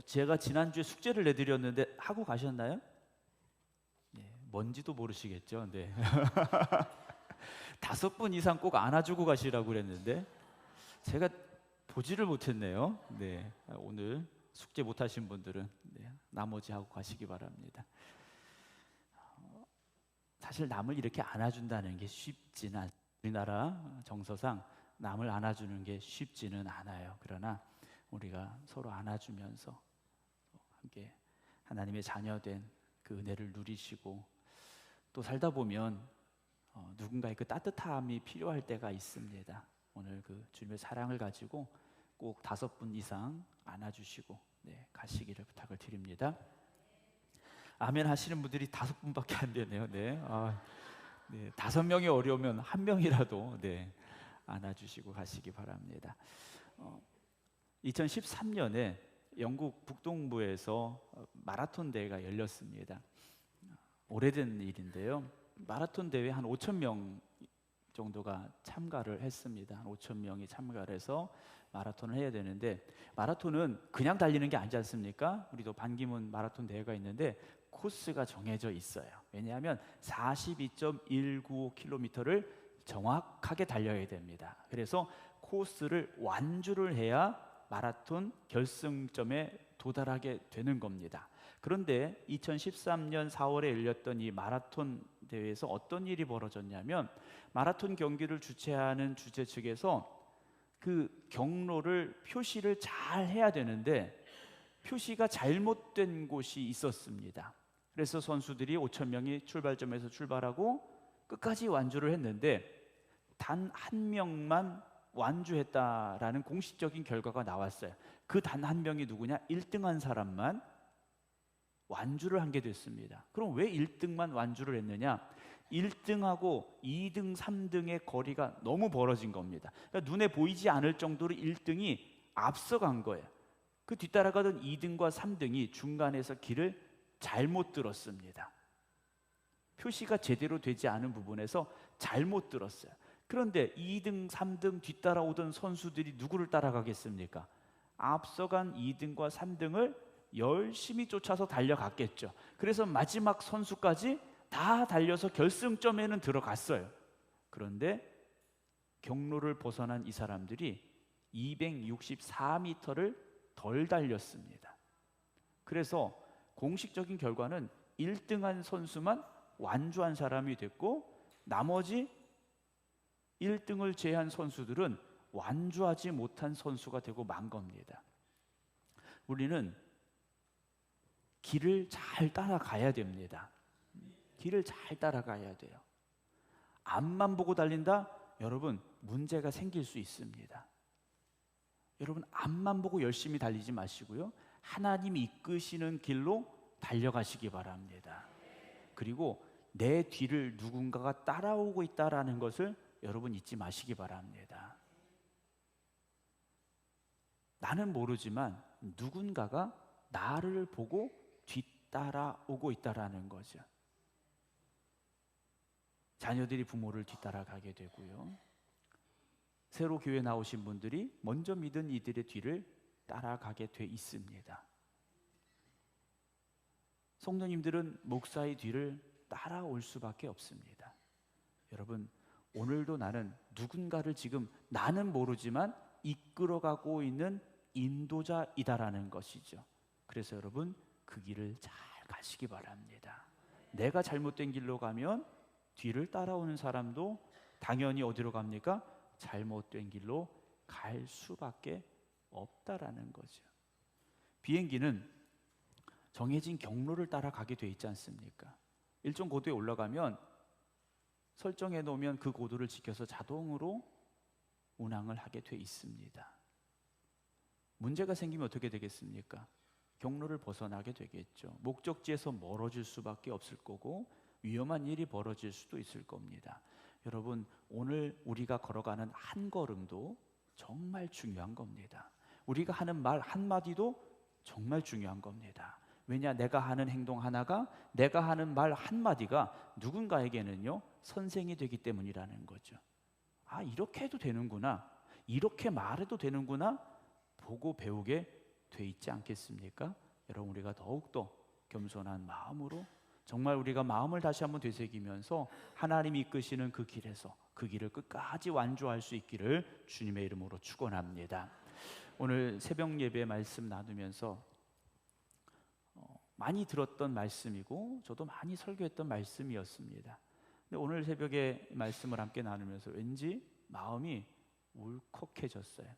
제가 지난주에 숙제를 내드렸는데 하고 가셨나요? 네, 뭔지도 모르시겠죠. 네. 5분 이상 꼭 안아주고 가시라고 그랬는데 제가 보지를 못했네요. 네, 오늘 숙제 못하신 분들은 나머지 하고 가시기 바랍니다. 사실 남을 이렇게 안아준다는 게 쉽지는 않습니다. 우리나라 정서상 남을 안아주는 게 쉽지는 않아요. 그러나 우리가 서로 안아주면서 함께 하나님의 자녀된 그 은혜를 누리시고 또 살다 보면 누군가의 그 따뜻함이 필요할 때가 있습니다. 오늘 그 주님의 사랑을 가지고 꼭 5분 이상 안아주시고 가시기를 부탁을 드립니다. 아멘 하시는 분들이 5분밖에 안 되네요. 네. 5명이 어려우면 1명이라도 안아주시고 가시기 바랍니다. 2013년에 영국 북동부에서 마라톤 대회가 열렸습니다. 오래된 일인데요. 마라톤 대회 한 5,000명 정도가 참가를 했습니다. 한 5,000명이 참가를 해서 마라톤을 해야 되는데, 마라톤은 그냥 달리는 게 아니지 않습니까? 우리도 반기문 마라톤 대회가 있는데 코스가 정해져 있어요. 왜냐하면 42.195km를 정확하게 달려야 됩니다. 그래서 코스를 완주를 해야 마라톤 결승점에 도달하게 되는 겁니다. 그런데 2013년 4월에 열렸던 이 마라톤 대회에서 어떤 일이 벌어졌냐면, 마라톤 경기를 주최하는 주최 측에서 그 경로를 표시를 잘 해야 되는데 표시가 잘못된 곳이 있었습니다. 그래서 선수들이 5,000명이 출발점에서 출발하고 끝까지 완주를 했는데 단 1명만 완주했다라는 공식적인 결과가 나왔어요. 그 단 1명이 누구냐? 1등한 사람만 완주를 한 게 됐습니다. 그럼 왜 1등만 완주를 했느냐? 1등하고 2등, 3등의 거리가 너무 벌어진 겁니다. 그러니까 눈에 보이지 않을 정도로 1등이 앞서간 거예요. 그 뒤따라가던 2등과 3등이 중간에서 길을 잘못 들었습니다. 표시가 제대로 되지 않은 부분에서 잘못 들었어요. 그런데 2등, 3등 뒤따라오던 선수들이 누구를 따라가겠습니까? 앞서간 2등과 3등을 열심히 쫓아서 달려갔겠죠. 그래서 마지막 선수까지 다 달려서 결승점에는 들어갔어요. 그런데 경로를 벗어난 이 사람들이 264m를 덜 달렸습니다. 그래서 공식적인 결과는 1등한 선수만 완주한 사람이 됐고, 나머지 1등을 제외한 선수들은 완주하지 못한 선수가 되고 만 겁니다. 우리는 길을 잘 따라가야 됩니다. 길을 잘 따라가야 돼요. 앞만 보고 달린다? 여러분, 문제가 생길 수 있습니다. 여러분, 앞만 보고 열심히 달리지 마시고요, 하나님이 이끄시는 길로 달려가시기 바랍니다. 그리고 내 뒤를 누군가가 따라오고 있다라는 것을 여러분 잊지 마시기 바랍니다. 나는 모르지만 누군가가 나를 보고 뒤따라오고 있다라는 거죠. 자녀들이 부모를 뒤따라가게 되고요, 새로 교회 나오신 분들이 먼저 믿은 이들의 뒤를 따라가게 돼 있습니다. 성도님들은 목사의 뒤를 따라올 수밖에 없습니다. 여러분, 오늘도 나는 누군가를 지금 나는 모르지만 이끌어가고 있는 인도자이다라는 것이죠. 그래서 여러분, 그 길을 잘 가시기 바랍니다. 내가 잘못된 길로 가면 뒤를 따라오는 사람도 당연히 어디로 갑니까? 잘못된 길로 갈 수밖에 없다라는 거죠. 비행기는 정해진 경로를 따라가게 돼 있지 않습니까? 일정 고도에 올라가면 설정해 놓으면 그 고도를 지켜서 자동으로 운항을 하게 돼 있습니다. 문제가 생기면 어떻게 되겠습니까? 경로를 벗어나게 되겠죠. 목적지에서 멀어질 수밖에 없을 거고 위험한 일이 벌어질 수도 있을 겁니다. 여러분, 오늘 우리가 걸어가는 한 걸음도 정말 중요한 겁니다. 우리가 하는 말 한마디도 정말 중요한 겁니다. 왜냐, 내가 하는 행동 하나가, 내가 하는 말 한마디가 누군가에게는요 선생이 되기 때문이라는 거죠. 아, 이렇게 해도 되는구나, 이렇게 말해도 되는구나 보고 배우게 돼 있지 않겠습니까? 여러분, 우리가 더욱더 겸손한 마음으로 정말 우리가 마음을 다시 한번 되새기면서 하나님이 이끄시는 그 길에서 그 길을 끝까지 완주할 수 있기를 주님의 이름으로 축원합니다. 오늘 새벽 예배 말씀 나누면서 많이 들었던 말씀이고 저도 많이 설교했던 말씀이었습니다. 근데 오늘 새벽에 말씀을 함께 나누면서 왠지 마음이 울컥해졌어요.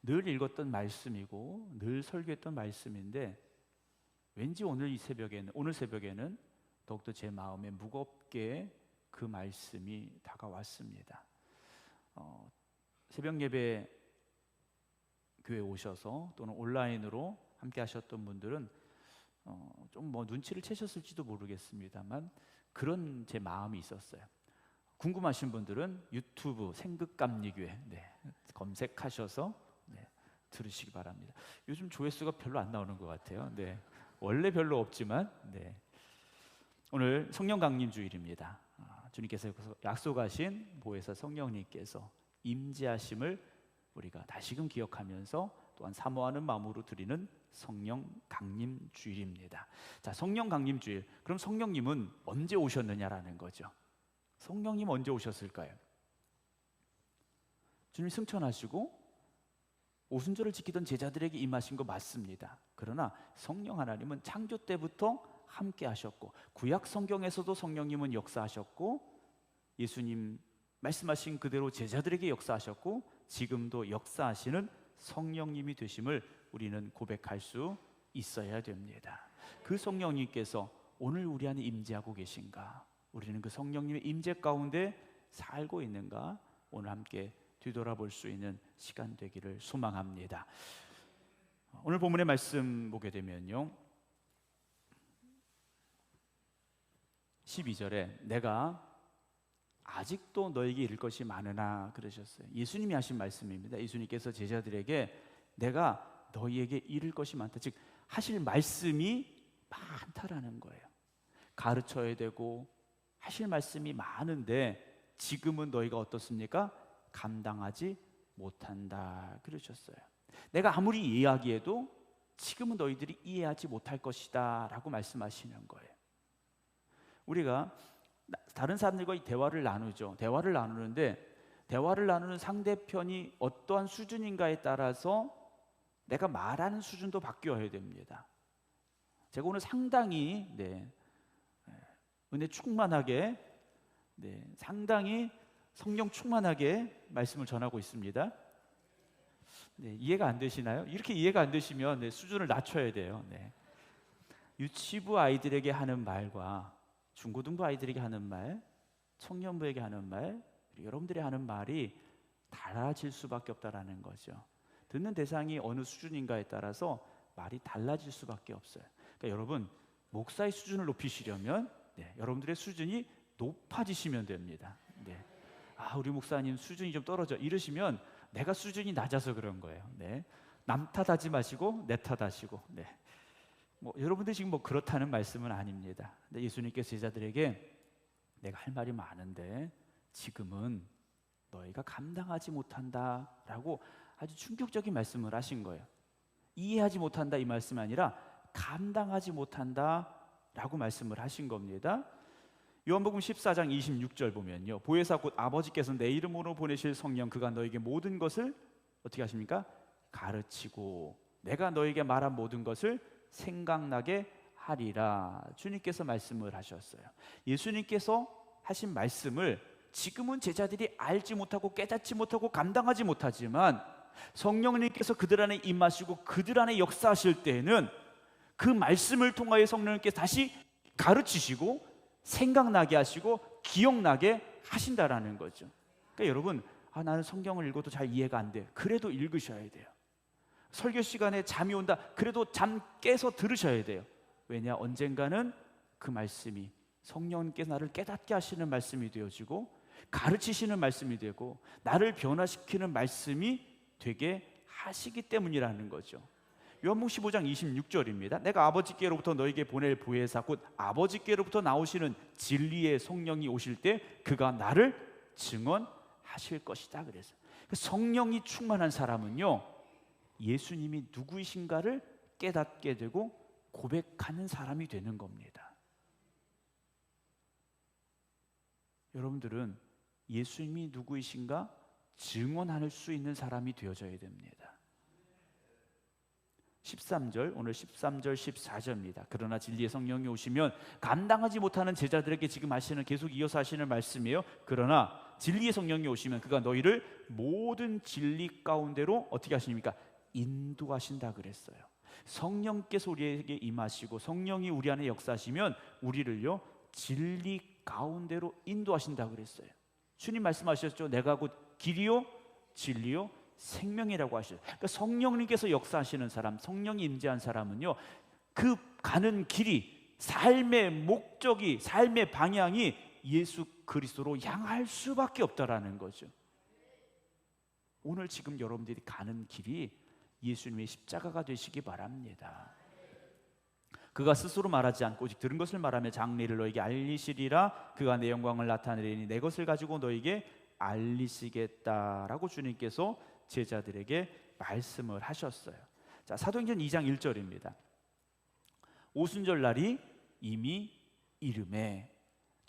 늘 읽었던 말씀이고 늘 설교했던 말씀인데 왠지 오늘 새벽에는 더욱더 제 마음에 무겁게 그 말씀이 다가왔습니다. 새벽 예배 교회 오셔서 또는 온라인으로 함께 하셨던 분들은 좀 눈치를 채셨을지도 모르겠습니다만 그런 제 마음이 있었어요. 궁금하신 분들은 유튜브 생극감리교회 검색하셔서 들으시기 바랍니다. 요즘 조회수가 별로 안 나오는 것 같아요. 원래 별로 없지만 오늘 성령 강림 주일입니다. 주님께서 약속하신 보혜사 성령님께서 임재하심을 우리가 다시금 기억하면서 또한 사모하는 마음으로 드리는 성령 강림 주일입니다. 자, 성령 강림 주일. 그럼 성령님은 언제 오셨느냐라는 거죠. 성령님 언제 오셨을까요? 주님 승천하시고 오순절을 지키던 제자들에게 임하신 거 맞습니다. 그러나 성령 하나님은 창조 때부터 함께 하셨고 구약 성경에서도 성령님은 역사하셨고 예수님 말씀하신 그대로 제자들에게 역사하셨고 지금도 역사하시는 성령님이 되심을 우리는 고백할 수 있어야 됩니다. 그 성령님께서 오늘 우리 안에 임재하고 계신가? 우리는 그 성령님의 임재 가운데 살고 있는가? 오늘 함께 뒤돌아볼 수 있는 시간 되기를 소망합니다. 오늘 본문의 말씀 보게 되면요, 12절에 내가 아직도 너에게 이를 것이 많으나 그러셨어요. 예수님이 하신 말씀입니다. 예수님께서 제자들에게 내가 너희에게 이를 것이 많다, 즉 하실 말씀이 많다라는 거예요. 가르쳐야 되고 하실 말씀이 많은데 지금은 너희가 어떻습니까? 감당하지 못한다 그러셨어요. 내가 아무리 이해하기에도 지금은 너희들이 이해하지 못할 것이다 라고 말씀하시는 거예요. 우리가 다른 사람들과 대화를 나누죠. 대화를 나누는데 대화를 나누는 상대편이 어떠한 수준인가에 따라서 내가 말하는 수준도 바뀌어야 됩니다. 제가 오늘 상당히 은혜 충만하게 상당히 성령 충만하게 말씀을 전하고 있습니다. 이해가 안 되시나요? 이렇게 이해가 안 되시면 수준을 낮춰야 돼요. 유치부 아이들에게 하는 말과 중고등부 아이들에게 하는 말, 청년부에게 하는 말, 여러분들이 하는 말이 달라질 수밖에 없다라는 거죠. 듣는 대상이 어느 수준인가에 따라서 말이 달라질 수밖에 없어요. 그러니까 여러분, 목사의 수준을 높이시려면 여러분들의 수준이 높아지시면 됩니다. 우리 목사님 수준이 좀 떨어져 이러시면 내가 수준이 낮아서 그런 거예요. 남 탓하지 마시고 내 탓하시고. 여러분들 지금 그렇다는 말씀은 아닙니다. 근데 예수님께서 제자들에게 내가 할 말이 많은데 지금은 너희가 감당하지 못한다라고 아주 충격적인 말씀을 하신 거예요. 이해하지 못한다 이 말씀이 아니라 감당하지 못한다라고 말씀을 하신 겁니다. 요한복음 14장 26절 보면요, 보혜사 곧 아버지께서 내 이름으로 보내실 성령 그가 너에게 모든 것을 어떻게 하십니까? 가르치고 내가 너에게 말한 모든 것을 생각나게 하리라. 주님께서 말씀을 하셨어요. 예수님께서 하신 말씀을 지금은 제자들이 알지 못하고 깨닫지 못하고 감당하지 못하지만 성령님께서 그들 안에 임하시고 그들 안에 역사하실 때에는 그 말씀을 통하여 성령님께서 다시 가르치시고 생각나게 하시고 기억나게 하신다라는 거죠. 그러니까 여러분, 나는 성경을 읽어도 잘 이해가 안 돼. 그래도 읽으셔야 돼요. 설교 시간에 잠이 온다. 그래도 잠 깨서 들으셔야 돼요. 왜냐? 언젠가는 그 말씀이 성령님께서 나를 깨닫게 하시는 말씀이 되어지고 가르치시는 말씀이 되고 나를 변화시키는 말씀이 되게 하시기 때문이라는 거죠. 요한복음 15장 26절입니다. 내가 아버지께로부터 너에게 보낼 보혜사 곧 아버지께로부터 나오시는 진리의 성령이 오실 때 그가 나를 증언하실 것이다 그래서 성령이 충만한 사람은요 예수님이 누구이신가를 깨닫게 되고 고백하는 사람이 되는 겁니다. 여러분들은 예수님이 누구이신가 증언할 수 있는 사람이 되어져야 됩니다. 13절, 오늘 13절 14절입니다. 그러나 진리의 성령이 오시면 감당하지 못하는 제자들에게 지금 하시는, 계속 이어서 하시는 말씀이에요. 그러나 진리의 성령이 오시면 그가 너희를 모든 진리 가운데로 어떻게 하십니까? 인도하신다 그랬어요. 성령께서 우리에게 임하시고 성령이 우리 안에 역사하시면 우리를요 진리 가운데로 인도하신다 그랬어요. 주님 말씀하셨죠. 내가 곧 길이요 진리요 생명이라고 하셨어요. 그러니까 성령님께서 역사하시는 사람, 성령이 임재한 사람은요 그 가는 길이, 삶의 목적이, 삶의 방향이 예수 그리스도로 향할 수밖에 없다라는 거죠. 오늘 지금 여러분들이 가는 길이 예수님의 십자가가 되시기 바랍니다. 그가 스스로 말하지 않고 오직 들은 것을 말하며 장래를 너에게 알리시리라. 그가 내 영광을 나타내리니 내 것을 가지고 너에게 알리시겠다라고 주님께서 제자들에게 말씀을 하셨어요. 자, 사도행전 2장 1절입니다. 오순절 날이 이미 이름에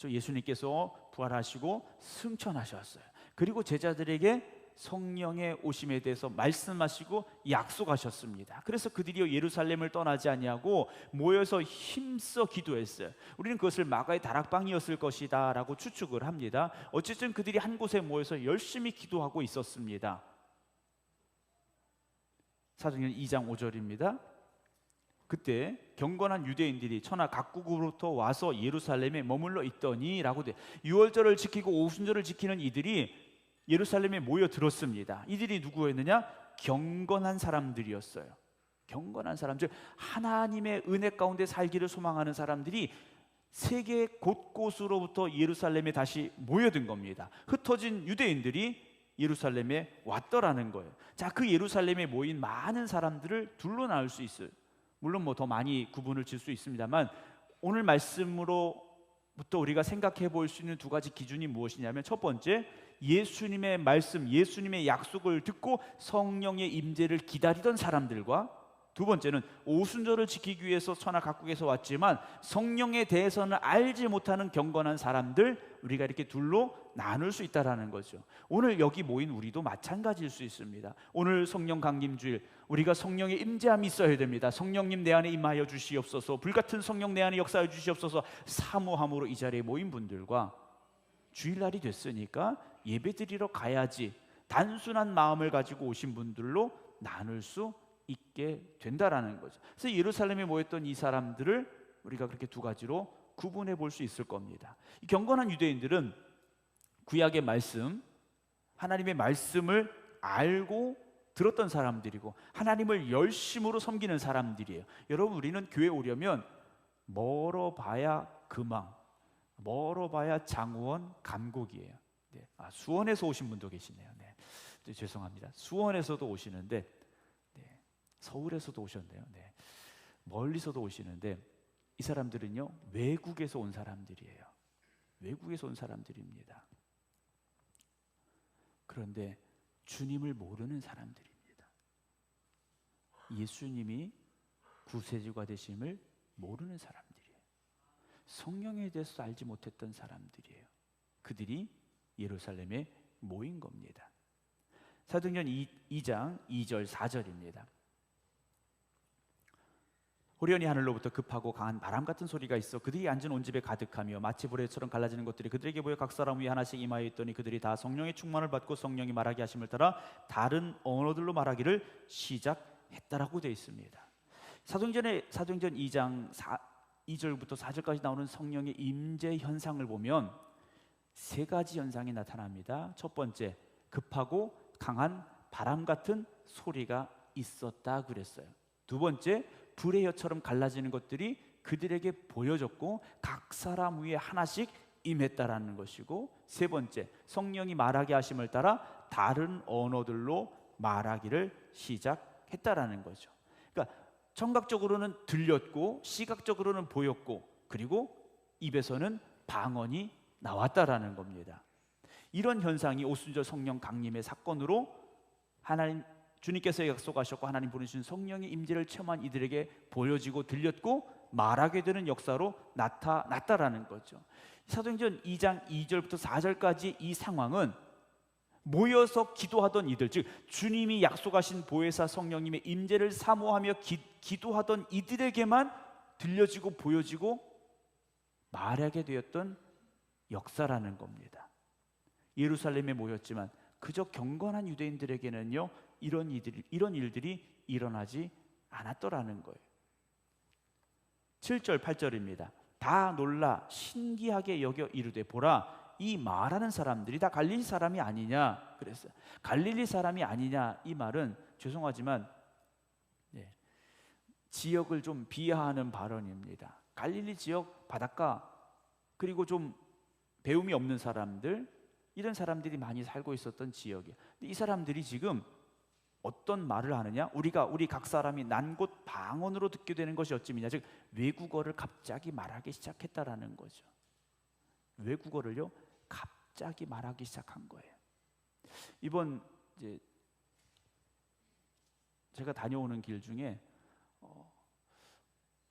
예수님께서 부활하시고 승천하셨어요. 그리고 제자들에게 성령의 오심에 대해서 말씀하시고 약속하셨습니다. 그래서 그들이 예루살렘을 떠나지 아니하고 모여서 힘써 기도했어요. 우리는 그것을 마가의 다락방이었을 것이다 라고 추측을 합니다. 어쨌든 그들이 한 곳에 모여서 열심히 기도하고 있었습니다. 사도행전 2장 5절입니다. 그때 경건한 유대인들이 천하 각국으로부터 와서 예루살렘에 머물러 있더니 라고 돼. 유월절을 지키고 오순절을 지키는 이들이 예루살렘에 모여들었습니다. 이들이 누구였느냐? 경건한 사람들이었어요. 경건한 사람들, 하나님의 은혜 가운데 살기를 소망하는 사람들이 세계 곳곳으로부터 예루살렘에 다시 모여든 겁니다. 흩어진 유대인들이 예루살렘에 왔더라는 거예요. 자, 그 예루살렘에 모인 많은 사람들을 둘로 나눌 수 있어요. 물론 더 많이 구분을 질 수 있습니다만 오늘 말씀으로부터 우리가 생각해 볼 수 있는 두 가지 기준이 무엇이냐면, 첫 번째, 예수님의 말씀, 예수님의 약속을 듣고 성령의 임재를 기다리던 사람들과, 두 번째는 오순절을 지키기 위해서 천하 각국에서 왔지만 성령에 대해서는 알지 못하는 경건한 사람들, 우리가 이렇게 둘로 나눌 수 있다는 거죠. 오늘 여기 모인 우리도 마찬가지일 수 있습니다. 오늘 성령 강림주일, 우리가 성령의 임재함이 있어야 됩니다. 성령님 내 안에 임하여 주시옵소서, 불같은 성령 내 안에 역사해 주시옵소서 사모함으로 이 자리에 모인 분들과, 주일날이 됐으니까 예배드리러 가야지 단순한 마음을 가지고 오신 분들로 나눌 수 있게 된다라는 거죠. 그래서 예루살렘에 모였던 이 사람들을 우리가 그렇게 두 가지로 구분해 볼 수 있을 겁니다. 이 경건한 유대인들은 구약의 말씀, 하나님의 말씀을 알고 들었던 사람들이고 하나님을 열심으로 섬기는 사람들이에요. 여러분, 우리는 교회 오려면 멀어봐야 금왕, 멀어봐야 장우원, 감곡이에요. 네. 수원에서 오신 분도 계시네요. 네. 죄송합니다. 수원에서도 오시는데, 네. 서울에서도 오셨네요. 네. 멀리서도 오시는데, 이 사람들은요 외국에서 온 사람들이에요. 외국에서 온 사람들입니다. 그런데 주님을 모르는 사람들입니다. 예수님이 구세주가 되심을 모르는 사람들이에요. 성령에 대해서 알지 못했던 사람들이에요. 그들이 예루살렘에 모인 겁니다. 사도행전 2장 2절 4절입니다. 호련히 하늘로부터 급하고 강한 바람 같은 소리가 있어 그들이 앉은 온 집에 가득하며 마치 불에처럼 갈라지는 것들이 그들에게 보여 각 사람 위에 하나씩 임하여 있더니 그들이 다 성령의 충만을 받고 성령이 말하게 하심을 따라 다른 언어들로 말하기를 시작했다라고 되어 있습니다. 사도행전 2장 2절부터 4절까지 나오는 성령의 임재 현상을 보면 세 가지 현상이 나타납니다. 첫 번째, 급하고 강한 바람 같은 소리가 있었다 그랬어요. 두 번째, 불의 혀처럼 갈라지는 것들이 그들에게 보여졌고 각 사람 위에 하나씩 임했다라는 것이고, 세 번째, 성령이 말하게 하심을 따라 다른 언어들로 말하기를 시작했다라는 거죠. 그러니까 청각적으로는 들렸고 시각적으로는 보였고 그리고 입에서는 방언이 나왔다라는 겁니다. 이런 현상이 오순절 성령 강림의 사건으로 하나님 주님께서 약속하셨고 하나님 보내주신 성령의 임재를 체험한 이들에게 보여지고 들렸고 말하게 되는 역사로 나타났다라는 거죠. 사도행전 2장 2절부터 4절까지 이 상황은 모여서 기도하던 이들, 즉 주님이 약속하신 보혜사 성령님의 임재를 사모하며 기도하던 이들에게만 들려지고 보여지고 말하게 되었던 역사라는 겁니다. 예루살렘에 모였지만 그저 경건한 유대인들에게는요 이런 일들이 일어나지 않았더라는 거예요. 7절 8절입니다. 다 놀라 신기하게 여겨 이르되 보라 이 말하는 사람들이 다 갈릴리 사람이 아니냐 그랬어요. 갈릴리 사람이 아니냐 이 말은 죄송하지만 지역을 좀 비하하는 발언입니다. 갈릴리 지역 바닷가 그리고 좀 배움이 없는 사람들 이런 사람들이 많이 살고 있었던 지역이에요. 이 사람들이 지금 어떤 말을 하느냐? 우리 각 사람이 난 곳 방언으로 듣게 되는 것이 어찌미냐? 즉 외국어를 갑자기 말하기 시작했다라는 거죠. 외국어를요 갑자기 말하기 시작한 거예요. 이번 이제 제가 다녀오는 길 중에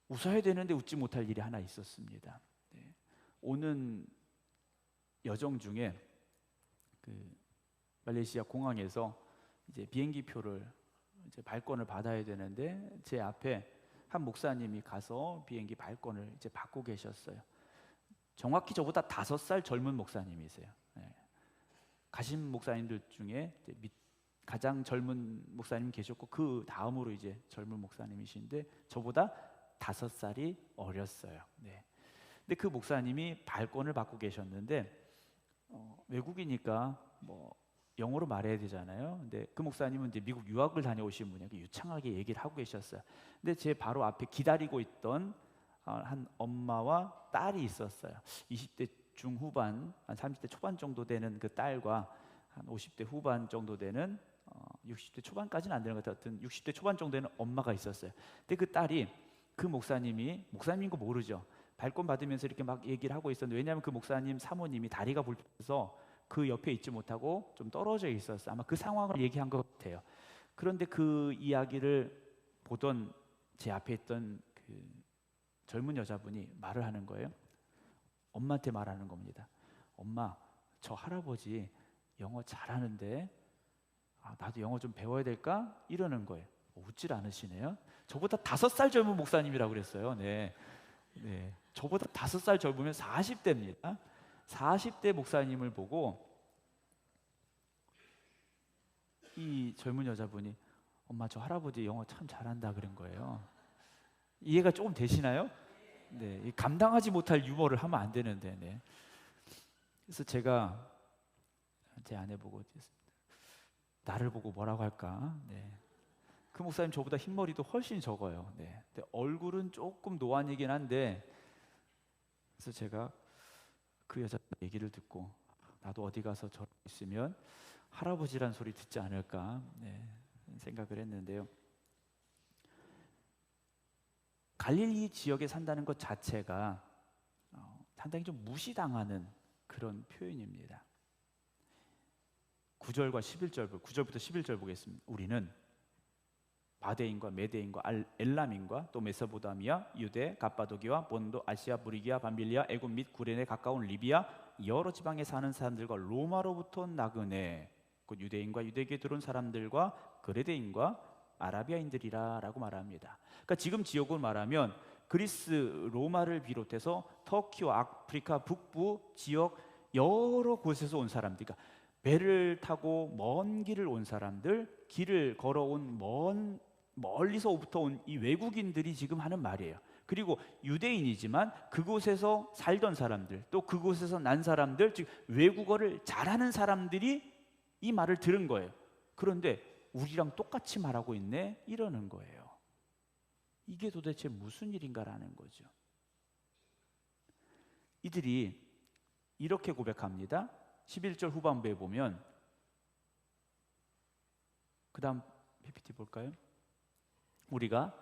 웃어야 되는데 웃지 못할 일이 하나 있었습니다. 오는 여정 중에 그 말레이시아 공항에서 이제 비행기 표를 이제 발권을 받아야 되는데 제 앞에 한 목사님이 가서 비행기 발권을 이제 받고 계셨어요. 정확히 저보다 5살 젊은 목사님이세요. 가신 목사님들 중에 이제 가장 젊은 목사님 계셨고 그 다음으로 이제 젊은 목사님이신데 저보다 5살이 어렸어요. 근데 그 목사님이 발권을 받고 계셨는데 외국이니까 뭐 영어로 말해야 되잖아요. 근데 그 목사님은 이제 미국 유학을 다녀오신 분이에요. 유창하게 얘기를 하고 계셨어요. 근데 제 바로 앞에 기다리고 있던 한 엄마와 딸이 있었어요. 20대 중후반, 한 30대 초반 정도 되는 그 딸과 한 50대 후반 정도 되는 60대 초반까지는 안 되는 것 같아요. 하여튼 60대 초반 정도 되는 엄마가 있었어요. 근데 그 딸이 그 목사님인 거 모르죠. 발권 받으면서 이렇게 막 얘기를 하고 있었는데 왜냐하면 그 목사님 사모님이 다리가 불편해서 그 옆에 있지 못하고 좀 떨어져 있었어요. 아마 그 상황을 얘기한 것 같아요. 그런데 그 이야기를 보던 제 앞에 있던 그 젊은 여자분이 말을 하는 거예요. 엄마한테 말하는 겁니다. 엄마, 저 할아버지 영어 잘하는데 나도 영어 좀 배워야 될까? 이러는 거예요. 웃질 않으시네요. 저보다 5살 젊은 목사님이라고 그랬어요. 네. 저보다 5살 젊으면 40대입니다. 40대 목사님을 보고 이 젊은 여자분이 엄마 저 할아버지 영어 참 잘한다 그런 거예요. 이해가 조금 되시나요? 감당하지 못할 유머를 하면 안 되는데. 그래서 제가 제 아내 보고 나를 보고 뭐라고 할까? 그 목사님 저보다 흰머리도 훨씬 적어요. 근데 얼굴은 조금 노안이긴 한데 그래서 제가 그 여자 얘기를 듣고 나도 어디 가서 저러고 있으면 할아버지란 소리 듣지 않을까 생각을 했는데요. 갈릴리 지역에 산다는 것 자체가 상당히 좀 무시당하는 그런 표현입니다. 9절과 11절, 9절부터 11절 보겠습니다. 우리는 바데인과 메데인과 엘람인과 또 메소포타미아, 유대, 갑바도기와 본도, 아시아, 부리기아, 밤빌리아, 애굽 및 구레네 가까운 리비아 여러 지방에 사는 사람들과 로마로부터 나그네 곧 유대인과 유대교에 들어온 사람들과 그레데인과 아라비아인들이라라고 말합니다. 그러니까 지금 지역을 말하면 그리스, 로마를 비롯해서 터키와 아프리카 북부 지역 여러 곳에서 온 사람들, 그러니까 배를 타고 먼 길을 온 사람들, 길을 걸어온 멀리서부터 온 이 외국인들이 지금 하는 말이에요. 그리고 유대인이지만 그곳에서 살던 사람들, 또 그곳에서 난 사람들, 즉 외국어를 잘하는 사람들이 이 말을 들은 거예요. 그런데 우리랑 똑같이 말하고 있네 이러는 거예요. 이게 도대체 무슨 일인가라는 거죠. 이들이 이렇게 고백합니다. 11절 후반부에 보면 그 다음 PPT 볼까요? 우리가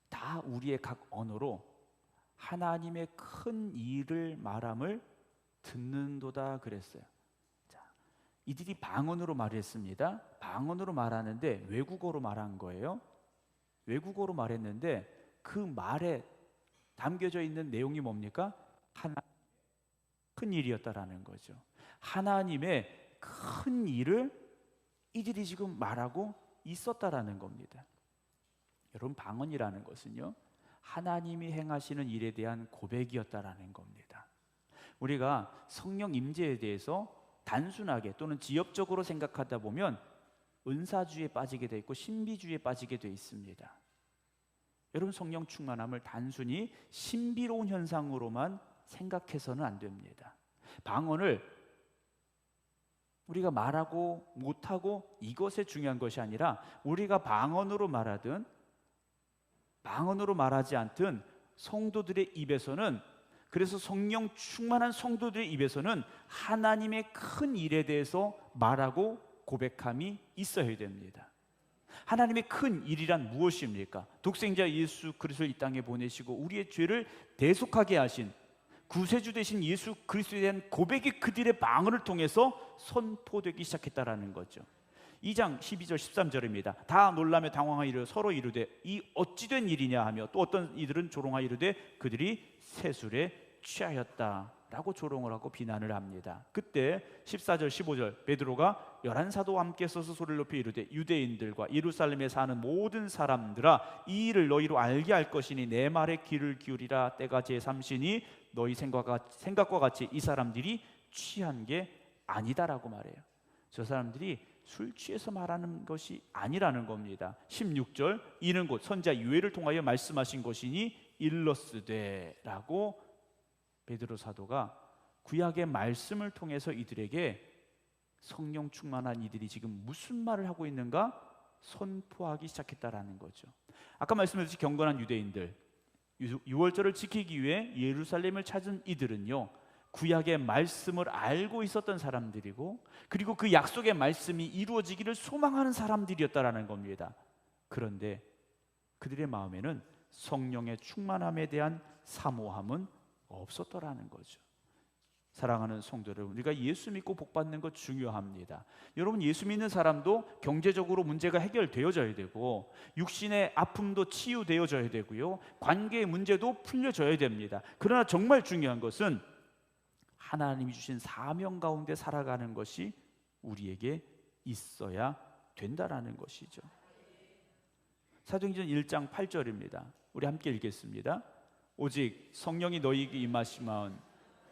다 우리의 각 언어로 하나님의 큰 일을 말함을 듣는도다 그랬어요. 자, 이들이 방언으로 말했습니다. 방언으로 말하는데 외국어로 말한 거예요. 외국어로 말했는데 그 말에 담겨져 있는 내용이 뭡니까? 큰 일이었다라는 거죠. 하나님의 큰 일을 이들이 지금 말하고 있었다라는 겁니다. 여러분, 방언이라는 것은요, 하나님이 행하시는 일에 대한 고백이었다라는 겁니다. 우리가 성령 임재에 대해서 단순하게 또는 지역적으로 생각하다 보면 은사주의에 빠지게 돼 있고 신비주의에 빠지게 돼 있습니다. 여러분, 성령 충만함을 단순히 신비로운 현상으로만 생각해서는 안 됩니다. 방언을 우리가 말하고 못하고 이것에 중요한 것이 아니라 우리가 방언으로 말하든 방언으로 말하지 않든 성도들의 입에서는, 그래서 성령 충만한 성도들의 입에서는 하나님의 큰 일에 대해서 말하고 고백함이 있어야 됩니다. 하나님의 큰 일이란 무엇입니까? 독생자 예수 그리스도를 이 땅에 보내시고 우리의 죄를 대속하게 하신 구세주 되신 예수 그리스도에 대한 고백이 그들의 방언을 통해서 선포되기 시작했다라는 거죠. 2장 12절 13절입니다. 다 놀라며 당황하여 서로 이르되 이 어찌 된 일이냐 하며, 또 어떤 이들은 조롱하여 이르되 그들이 세술에 취하였다라고 조롱을 하고 비난을 합니다. 그때 14절 15절 베드로가 11사도와 함께 서서 소리를 높여 이르되 유대인들과 예루살렘에 사는 모든 사람들아, 이 일을 너희로 알게 할 것이니 내 말에 귀를 기울이라. 때가 제3시니 너희 생각과 같이 이 사람들이 취한 게 아니다라고 말해요. 저 사람들이 술 취해서 말하는 것이 아니라는 겁니다. 16절 이는 곧 선지자 요엘을 통하여 말씀하신 것이니 일러스되라고 베드로 사도가 구약의 말씀을 통해서 이들에게 성령 충만한 이들이 지금 무슨 말을 하고 있는가 선포하기 시작했다라는 거죠. 아까 말씀드렸듯이 경건한 유대인들, 유월절을 지키기 위해 예루살렘을 찾은 이들은요, 구약의 말씀을 알고 있었던 사람들이고, 그리고 그 약속의 말씀이 이루어지기를 소망하는 사람들이었다라는 겁니다. 그런데 그들의 마음에는 성령의 충만함에 대한 사모함은 없었더라는 거죠. 사랑하는 성도 여러분, 우리가 예수 믿고 복 받는 것 중요합니다. 여러분, 예수 믿는 사람도 경제적으로 문제가 해결되어져야 되고, 육신의 아픔도 치유되어져야 되고요, 관계의 문제도 풀려져야 됩니다. 그러나 정말 중요한 것은 하나님이 주신 사명 가운데 살아가는 것이 우리에게 있어야 된다라는 것이죠. 사도행전 1장 8절입니다. 우리 함께 읽겠습니다. 오직 성령이 너희에게 임하시면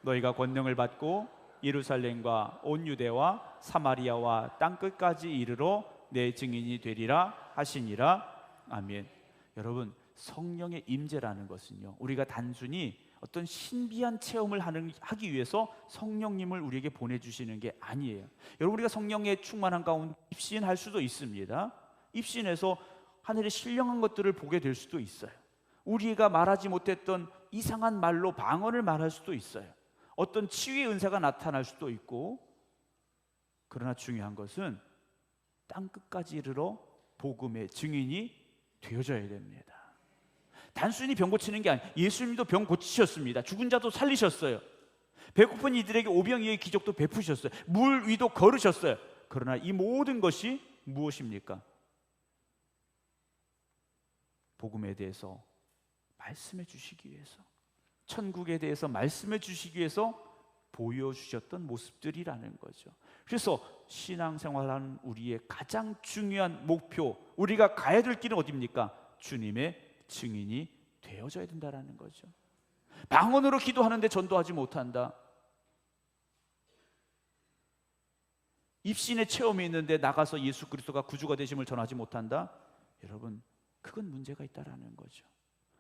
너희가 권능을 받고 예루살렘과 온 유대와 사마리아와 땅끝까지 이르러 내 증인이 되리라 하시니라. 아멘. 여러분, 성령의 임재라는 것은요, 우리가 단순히 어떤 신비한 체험을 하기 위해서 성령님을 우리에게 보내주시는 게 아니에요. 여러분, 우리가 성령의 충만한 가운데 입신할 수도 있습니다. 입신해서 하늘의 신령한 것들을 보게 될 수도 있어요. 우리가 말하지 못했던 이상한 말로 방언을 말할 수도 있어요. 어떤 치유의 은사가 나타날 수도 있고, 그러나 중요한 것은 땅끝까지 이르러 복음의 증인이 되어져야 됩니다. 단순히 병 고치는 게 아니에요. 예수님도 병 고치셨습니다. 죽은 자도 살리셨어요. 배고픈 이들에게 오병이어의 기적도 베푸셨어요. 물 위도 걸으셨어요. 그러나 이 모든 것이 무엇입니까? 복음에 대해서 말씀해 주시기 위해서, 천국에 대해서 말씀해 주시기 위해서 보여주셨던 모습들이라는 거죠. 그래서 신앙생활하는 우리의 가장 중요한 목표, 우리가 가야 될 길은 어디입니까? 주님의 증인이 되어져야 된다는 거죠. 방언으로 기도하는데 전도하지 못한다, 입신의 체험이 있는데 나가서 예수 그리스도가 구주가 되심을 전하지 못한다, 여러분, 그건 문제가 있다라는 거죠.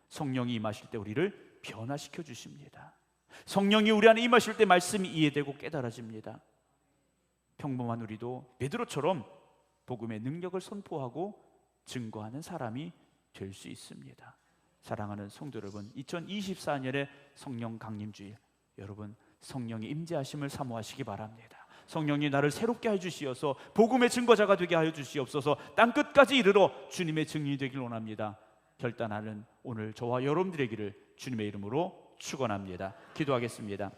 성령이 임하실 때 우리를 변화시켜 주십니다. 성령이 우리 안에 임하실 때 말씀이 이해되고 깨달아집니다. 평범한 우리도 베드로처럼 복음의 능력을 선포하고 증거하는 사람이 될 수 있습니다. 사랑하는 성도 여러분, 2024년의 성령 강림주일, 여러분 성령의 임재하심을 사모하시기 바랍니다. 성령이 나를 새롭게 해주시어서 복음의 증거자가 되게 하여 주시옵소서. 땅끝까지 이르러 주님의 증인이 되길 원합니다. 결단하는 오늘 저와 여러분들의 길을 주님의 이름으로 축원합니다. 기도하겠습니다.